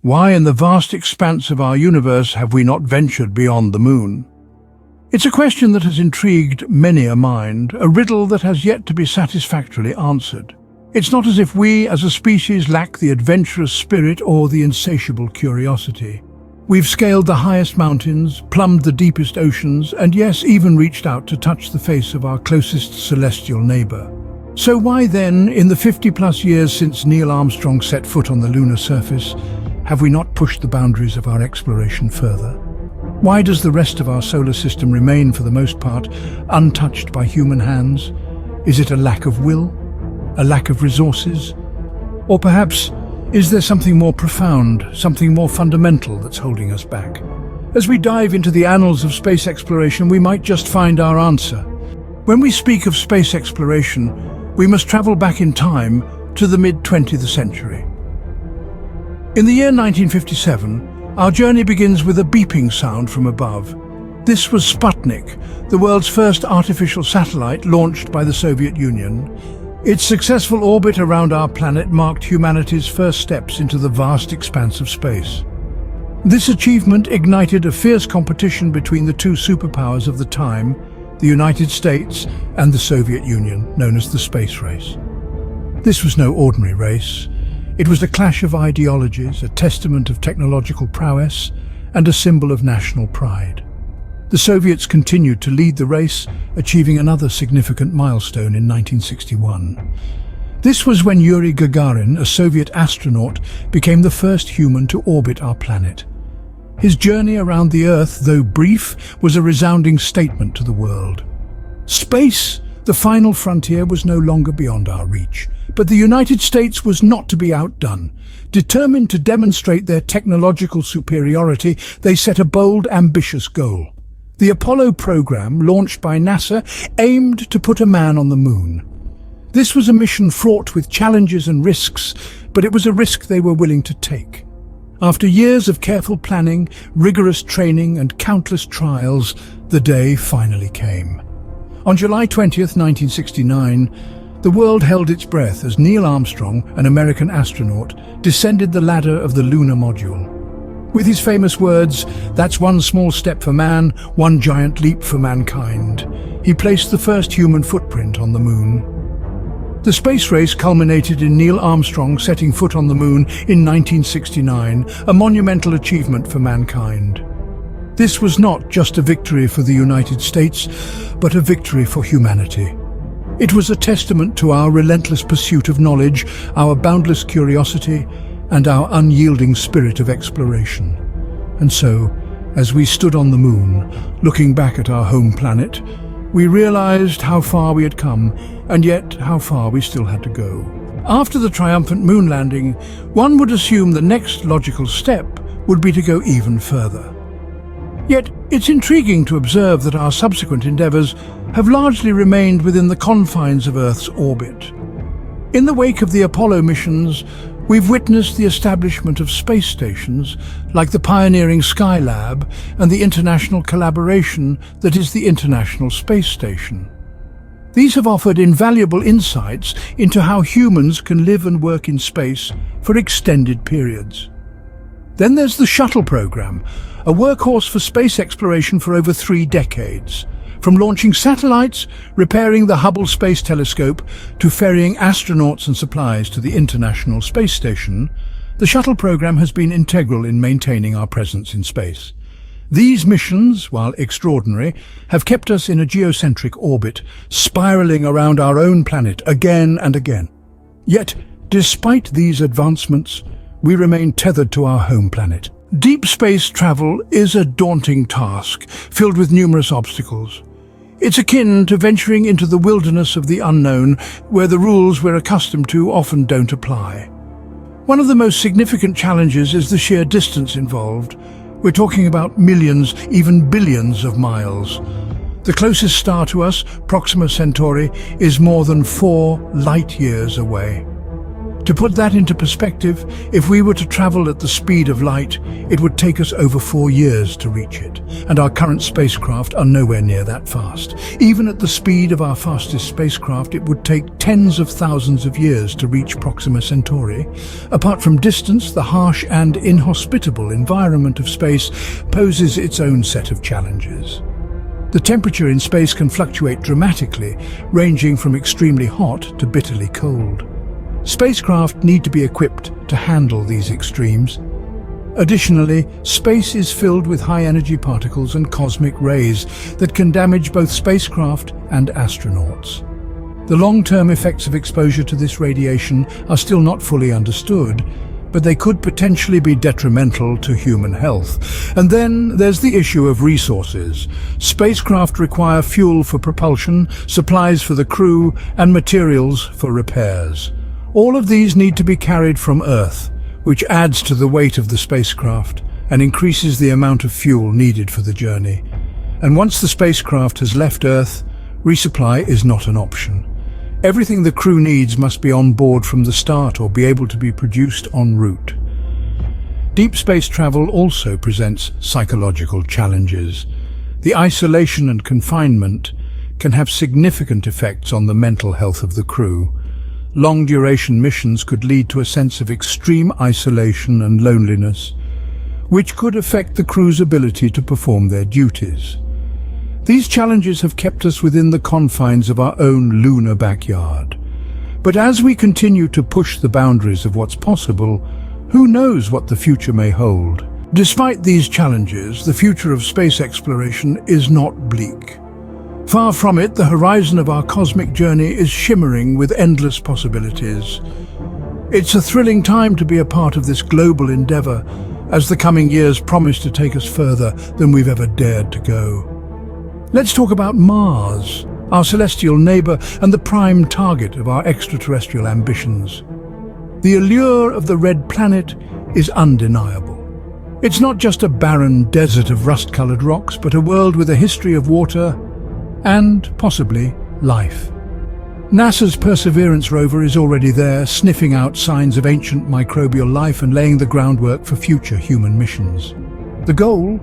Why in the vast expanse of our universe have we not ventured beyond the moon? It's a question that has intrigued many a mind, a riddle that has yet to be satisfactorily answered. It's not as if we as a species lack the adventurous spirit or the insatiable curiosity. We've scaled the highest mountains, plumbed the deepest oceans, and yes, even reached out to touch the face of our closest celestial neighbor. So why then, in the 50-plus years since Neil Armstrong set foot on the lunar surface, have we not pushed the boundaries of our exploration further? Why does the rest of our solar system remain, for the most part, untouched by human hands? Is it a lack of will? A lack of resources? Or perhaps, is there something more profound, something more fundamental that's holding us back? As we dive into the annals of space exploration, we might just find our answer. When we speak of space exploration, we must travel back in time to the mid-20th century. In the year 1957, our journey begins with a beeping sound from above. This was Sputnik, the world's first artificial satellite launched by the Soviet Union. Its successful orbit around our planet marked humanity's first steps into the vast expanse of space. This achievement ignited a fierce competition between the two superpowers of the time, the United States and the Soviet Union, known as the space race. This was no ordinary race. It was a clash of ideologies, a testament of technological prowess, and a symbol of national pride. The Soviets continued to lead the race, achieving another significant milestone in 1961. This was when Yuri Gagarin, a Soviet astronaut, became the first human to orbit our planet. His journey around the Earth, though brief, was a resounding statement to the world. Space, the final frontier, was no longer beyond our reach. But the United States was not to be outdone. Determined to demonstrate their technological superiority, they set a bold, ambitious goal. The Apollo program, launched by NASA, aimed to put a man on the moon. This was a mission fraught with challenges and risks, but it was a risk they were willing to take. After years of careful planning, rigorous training, and countless trials, the day finally came. On July 20th, 1969, the world held its breath as Neil Armstrong, an American astronaut, descended the ladder of the lunar module. With his famous words, "That's one small step for man, one giant leap for mankind," he placed the first human footprint on the moon. The space race culminated in Neil Armstrong setting foot on the moon in 1969, a monumental achievement for mankind. This was not just a victory for the United States, but a victory for humanity. It was a testament to our relentless pursuit of knowledge, our boundless curiosity, and our unyielding spirit of exploration. And so, as we stood on the moon, looking back at our home planet, we realized how far we had come, and yet how far we still had to go. After the triumphant moon landing, one would assume the next logical step would be to go even further. Yet, it's intriguing to observe that our subsequent endeavors have largely remained within the confines of Earth's orbit. In the wake of the Apollo missions, we've witnessed the establishment of space stations like the pioneering Skylab and the international collaboration that is the International Space Station. These have offered invaluable insights into how humans can live and work in space for extended periods. Then there's the shuttle program, a workhorse for space exploration for over 3 decades. From launching satellites, repairing the Hubble Space Telescope, to ferrying astronauts and supplies to the International Space Station, the shuttle program has been integral in maintaining our presence in space. These missions, while extraordinary, have kept us in a geocentric orbit, spiraling around our own planet again and again. Yet, despite these advancements, we remain tethered to our home planet. Deep space travel is a daunting task, filled with numerous obstacles. It's akin to venturing into the wilderness of the unknown, where the rules we're accustomed to often don't apply. One of the most significant challenges is the sheer distance involved. We're talking about millions, even billions of miles. The closest star to us, Proxima Centauri, is more than 4 light-years away. To put that into perspective, if we were to travel at the speed of light, it would take us over 4 years to reach it, and our current spacecraft are nowhere near that fast. Even at the speed of our fastest spacecraft, it would take tens of thousands of years to reach Proxima Centauri. Apart from distance, the harsh and inhospitable environment of space poses its own set of challenges. The temperature in space can fluctuate dramatically, ranging from extremely hot to bitterly cold. Spacecraft need to be equipped to handle these extremes. Additionally, space is filled with high-energy particles and cosmic rays that can damage both spacecraft and astronauts. The long-term effects of exposure to this radiation are still not fully understood, but they could potentially be detrimental to human health. And then there's the issue of resources. Spacecraft require fuel for propulsion, supplies for the crew, and materials for repairs. All of these need to be carried from Earth, which adds to the weight of the spacecraft and increases the amount of fuel needed for the journey. And once the spacecraft has left Earth, resupply is not an option. Everything the crew needs must be on board from the start or be able to be produced en route. Deep space travel also presents psychological challenges. The isolation and confinement can have significant effects on the mental health of the crew. Long-duration missions could lead to a sense of extreme isolation and loneliness, which could affect the crew's ability to perform their duties. These challenges have kept us within the confines of our own lunar backyard. But as we continue to push the boundaries of what's possible, who knows what the future may hold? Despite these challenges, the future of space exploration is not bleak. Far from it, the horizon of our cosmic journey is shimmering with endless possibilities. It's a thrilling time to be a part of this global endeavor, as the coming years promise to take us further than we've ever dared to go. Let's talk about Mars, our celestial neighbor and the prime target of our extraterrestrial ambitions. The allure of the red planet is undeniable. It's not just a barren desert of rust-colored rocks, but a world with a history of water and, possibly, life. NASA's Perseverance rover is already there, sniffing out signs of ancient microbial life and laying the groundwork for future human missions. The goal?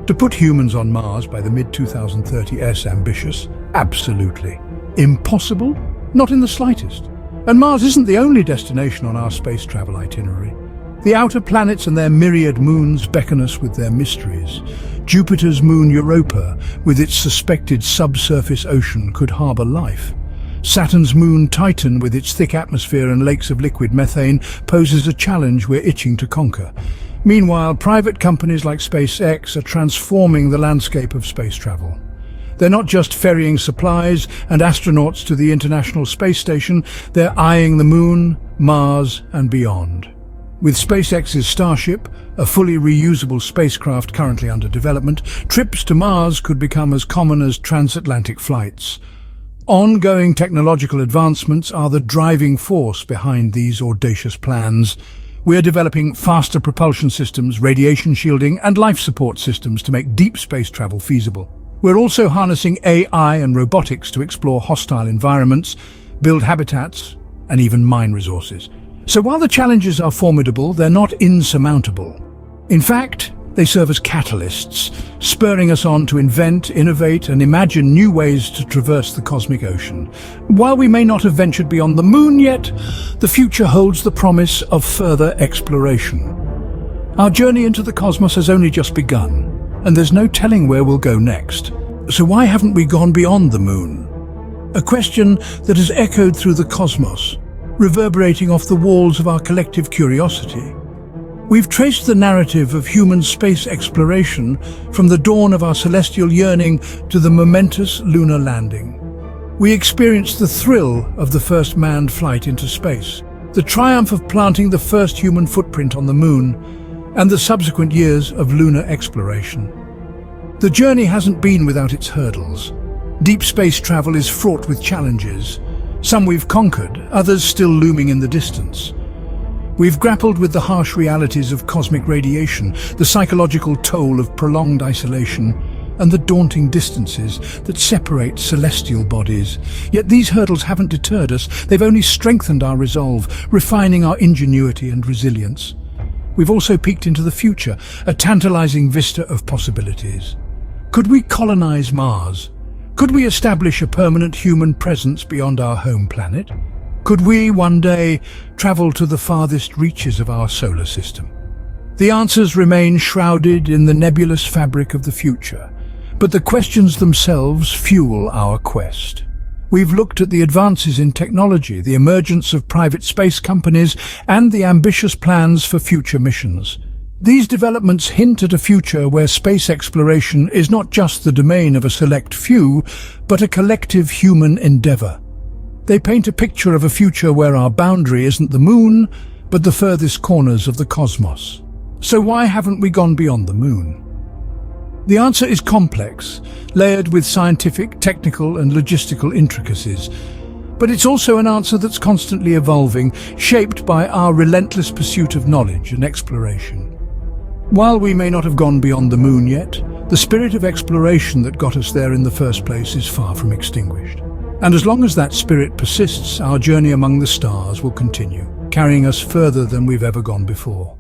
To put humans on Mars by the mid-2030s. Ambitious? Absolutely. Impossible? Not in the slightest. And Mars isn't the only destination on our space travel itinerary. The outer planets and their myriad moons beckon us with their mysteries. Jupiter's moon Europa, with its suspected subsurface ocean, could harbor life. Saturn's moon Titan, with its thick atmosphere and lakes of liquid methane, poses a challenge we're itching to conquer. Meanwhile, private companies like SpaceX are transforming the landscape of space travel. They're not just ferrying supplies and astronauts to the International Space Station, they're eyeing the Moon, Mars, and beyond. With SpaceX's Starship, a fully reusable spacecraft currently under development, trips to Mars could become as common as transatlantic flights. Ongoing technological advancements are the driving force behind these audacious plans. We're developing faster propulsion systems, radiation shielding, and life support systems to make deep space travel feasible. We're also harnessing AI and robotics to explore hostile environments, build habitats, and even mine resources. So while the challenges are formidable, they're not insurmountable. In fact, they serve as catalysts, spurring us on to invent, innovate, and imagine new ways to traverse the cosmic ocean. While we may not have ventured beyond the Moon yet, the future holds the promise of further exploration. Our journey into the cosmos has only just begun, and there's no telling where we'll go next. So why haven't we gone beyond the Moon? A question that has echoed through the cosmos, reverberating off the walls of our collective curiosity. We've traced the narrative of human space exploration from the dawn of our celestial yearning to the momentous lunar landing. We experienced the thrill of the first manned flight into space, the triumph of planting the first human footprint on the Moon, and the subsequent years of lunar exploration. The journey hasn't been without its hurdles. Deep space travel is fraught with challenges. Some we've conquered, others still looming in the distance. We've grappled with the harsh realities of cosmic radiation, the psychological toll of prolonged isolation, and the daunting distances that separate celestial bodies. Yet these hurdles haven't deterred us, they've only strengthened our resolve, refining our ingenuity and resilience. We've also peeked into the future, a tantalizing vista of possibilities. Could we colonize Mars? Could we establish a permanent human presence beyond our home planet? Could we, one day, travel to the farthest reaches of our solar system? The answers remain shrouded in the nebulous fabric of the future, but the questions themselves fuel our quest. We've looked at the advances in technology, the emergence of private space companies, and the ambitious plans for future missions. These developments hint at a future where space exploration is not just the domain of a select few, but a collective human endeavor. They paint a picture of a future where our boundary isn't the moon, but the furthest corners of the cosmos. So why haven't we gone beyond the moon? The answer is complex, layered with scientific, technical, and logistical intricacies. But it's also an answer that's constantly evolving, shaped by our relentless pursuit of knowledge and exploration. While we may not have gone beyond the moon yet, the spirit of exploration that got us there in the first place is far from extinguished. And as long as that spirit persists, our journey among the stars will continue, carrying us further than we've ever gone before.